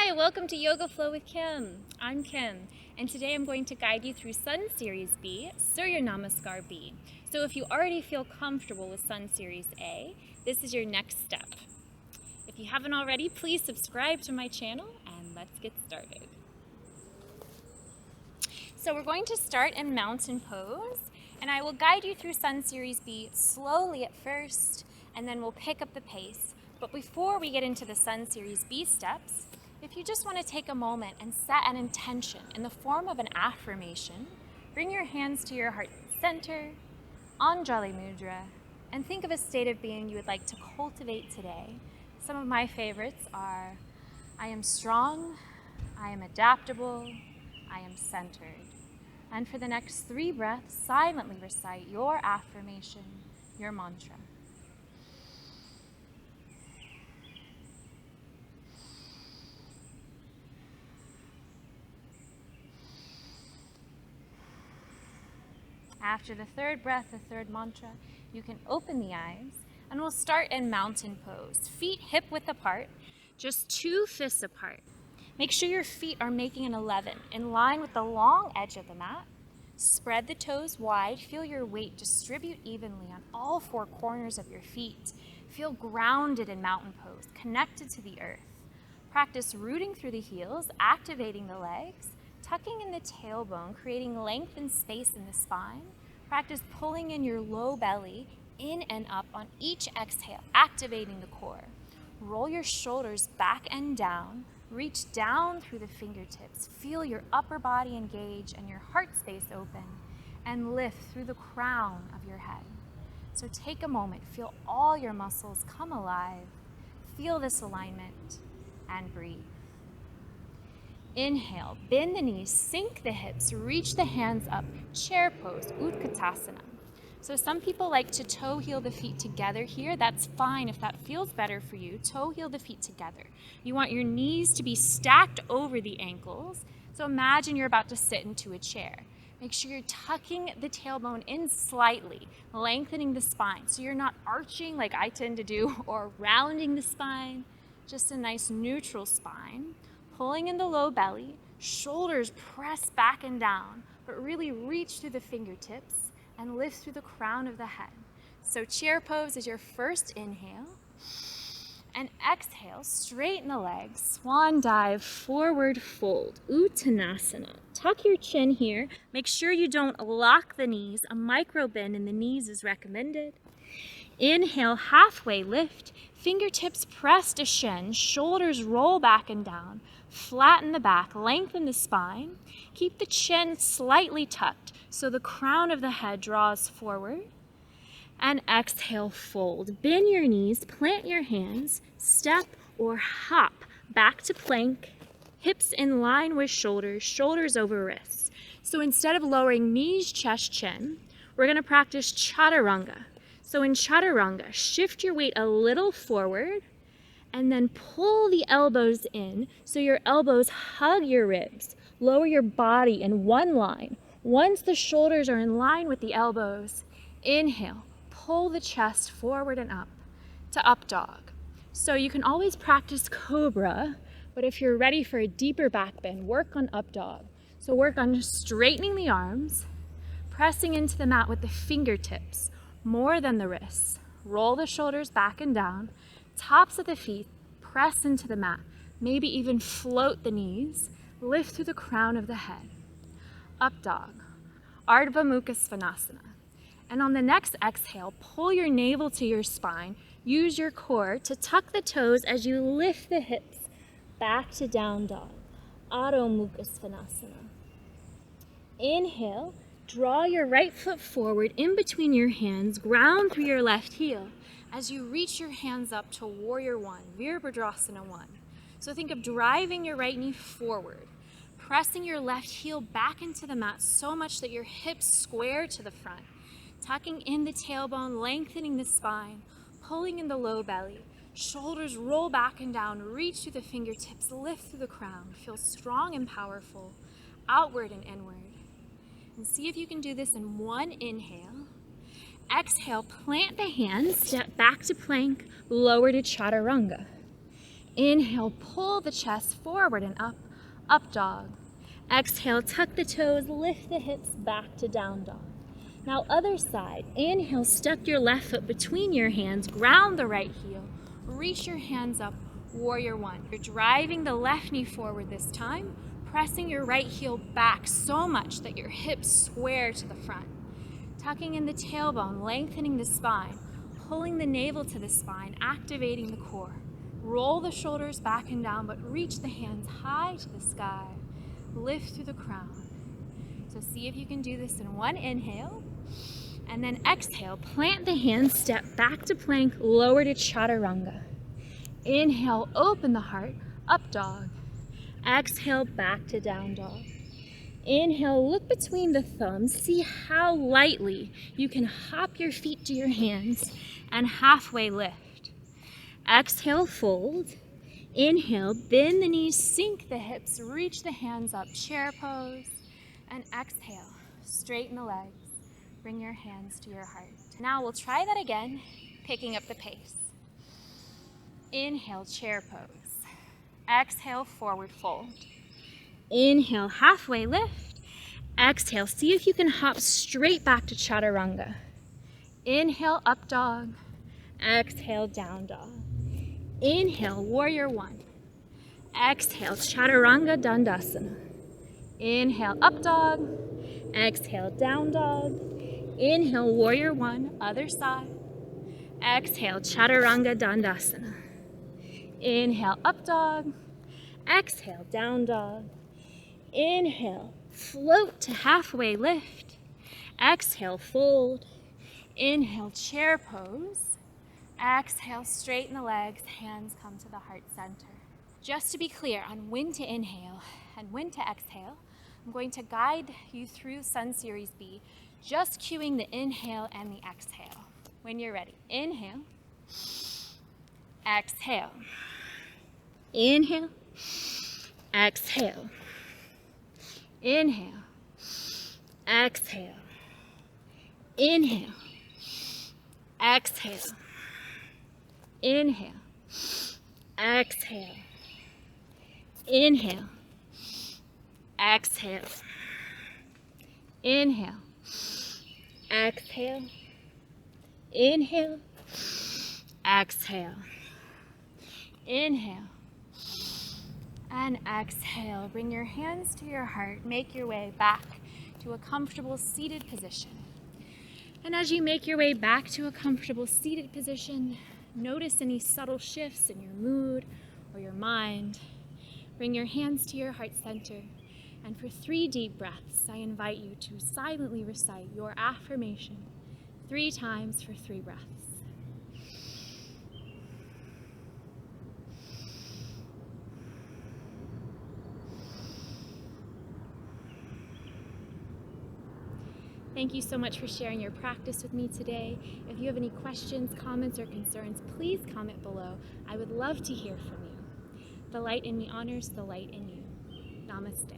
Hi, welcome to Yoga Flow with Kim. I'm Kim, and today I'm going to guide you through Sun Series B, Surya Namaskar B. So if you already feel comfortable with Sun Series A, this is your next step. If you haven't already, please subscribe to my channel, and let's get started. So we're going to start in mountain pose, and I will guide you through Sun Series B slowly at first, and then we'll pick up the pace. But before we get into the Sun Series B steps, if you just want to take a moment and set an intention in the form of an affirmation, bring your hands to your heart center, Anjali Mudra, and think of a state of being you would like to cultivate today. Some of my favorites are, I am strong, I am adaptable, I am centered. And for the next 3 breaths, silently recite your affirmation, your mantra. After the 3rd breath, the 3rd mantra, you can open the eyes, and we'll start in mountain pose. Feet hip-width apart, just 2 fists apart. Make sure your feet are making an 11, in line with the long edge of the mat. Spread the toes wide, feel your weight distribute evenly on all 4 corners of your feet. Feel grounded in mountain pose, connected to the earth. Practice rooting through the heels, activating the legs, tucking in the tailbone, creating length and space in the spine. Practice pulling in your low belly, in and up on each exhale, activating the core. Roll your shoulders back and down. Reach down through the fingertips. Feel your upper body engage and your heart space open. And lift through the crown of your head. So take a moment, feel all your muscles come alive. Feel this alignment and breathe. Inhale, bend the knees, sink the hips, reach the hands up, chair pose, Utkatasana. So some people like to toe heel the feet together here. That's fine if that feels better for you. Toe heel the feet together. You want your knees to be stacked over the ankles. So imagine you're about to sit into a chair. Make sure you're tucking the tailbone in slightly, lengthening the spine. So you're not arching like I tend to do or rounding the spine. Just a nice neutral spine. Pulling in the low belly, shoulders press back and down, but really reach through the fingertips and lift through the crown of the head. So chair pose is your first inhale. And exhale, straighten the legs, swan dive, forward fold, Uttanasana. Tuck your chin here. Make sure you don't lock the knees. A micro bend in the knees is recommended. Inhale, halfway lift, fingertips press to shin, shoulders roll back and down, flatten the back, lengthen the spine. Keep the chin slightly tucked so the crown of the head draws forward. And exhale, fold. Bend your knees, plant your hands, step or hop back to plank, hips in line with shoulders, shoulders over wrists. So instead of lowering knees, chest, chin, we're going to practice chaturanga. So in chaturanga, shift your weight a little forward and then pull the elbows in so your elbows hug your ribs. Lower your body in one line. Once the shoulders are in line with the elbows, inhale, pull the chest forward and up to up dog. So you can always practice cobra, but if you're ready for a deeper back bend, work on up dog. So work on straightening the arms, pressing into the mat with the fingertips, more than the wrists. Roll the shoulders back and down, tops of the feet, press into the mat, maybe even float the knees, lift through the crown of the head. Up dog, Ardha Mukha Svanasana. And on the next exhale, pull your navel to your spine, use your core to tuck the toes as you lift the hips back to down dog, Adho Mukha Svanasana. Inhale, draw your right foot forward in between your hands, ground through your left heel as you reach your hands up to Warrior One, Virabhadrasana 1. So think of driving your right knee forward, pressing your left heel back into the mat so much that your hips square to the front, tucking in the tailbone, lengthening the spine, pulling in the low belly, shoulders roll back and down, reach through the fingertips, lift through the crown, feel strong and powerful, outward and inward. And see if you can do this in one inhale. Exhale, plant the hands, step back to plank, lower to chaturanga. Inhale, pull the chest forward and up, up dog. Exhale, tuck the toes, lift the hips back to down dog. Now other side, inhale, step your left foot between your hands, ground the right heel, reach your hands up, warrior one. You're driving the left knee forward this time, pressing your right heel back so much that your hips square to the front. Tucking in the tailbone, lengthening the spine, pulling the navel to the spine, activating the core. Roll the shoulders back and down, but reach the hands high to the sky. Lift through the crown. So see if you can do this in one inhale. And then exhale, plant the hands, step back to plank, lower to chaturanga. Inhale, open the heart, up dog. Exhale, back to down dog. Inhale, look between the thumbs, see how lightly you can hop your feet to your hands and halfway lift. Exhale, fold. Inhale, bend the knees, sink the hips, reach the hands up, chair pose. And exhale, straighten the legs. Bring your hands to your heart. Now we'll try that again, picking up the pace. Inhale, chair pose. Exhale, forward fold. Inhale, halfway lift. Exhale, see if you can hop straight back to chaturanga. Inhale, up dog. Exhale, down dog. Inhale, warrior one. Exhale, chaturanga dandasana. Inhale, up dog. Exhale, down dog. Inhale, warrior one, other side. Exhale, chaturanga dandasana. Inhale, up dog. Exhale, down dog. Inhale, float to halfway lift. Exhale, fold. Inhale, chair pose. Exhale, straighten the legs, hands come to the heart center. Just to be clear on when to inhale and when to exhale, I'm going to guide you through Sun Series B, just cueing the inhale and the exhale. When you're ready, inhale, exhale, inhale, exhale, inhale, exhale, inhale, exhale, inhale, exhale, inhale, exhale, inhale, exhale, inhale, exhale, inhale, and exhale. Bring your hands to your heart. Make your way back to a comfortable seated position. And as you make your way back to a comfortable seated position, notice any subtle shifts in your mood or your mind. Bring your hands to your heart center. And for 3 deep breaths, I invite you to silently recite your affirmation 3 times for 3 breaths. Thank you so much for sharing your practice with me today. If you have any questions, comments, or concerns, please comment below. I would love to hear from you. The light in me honors the light in you. Namaste.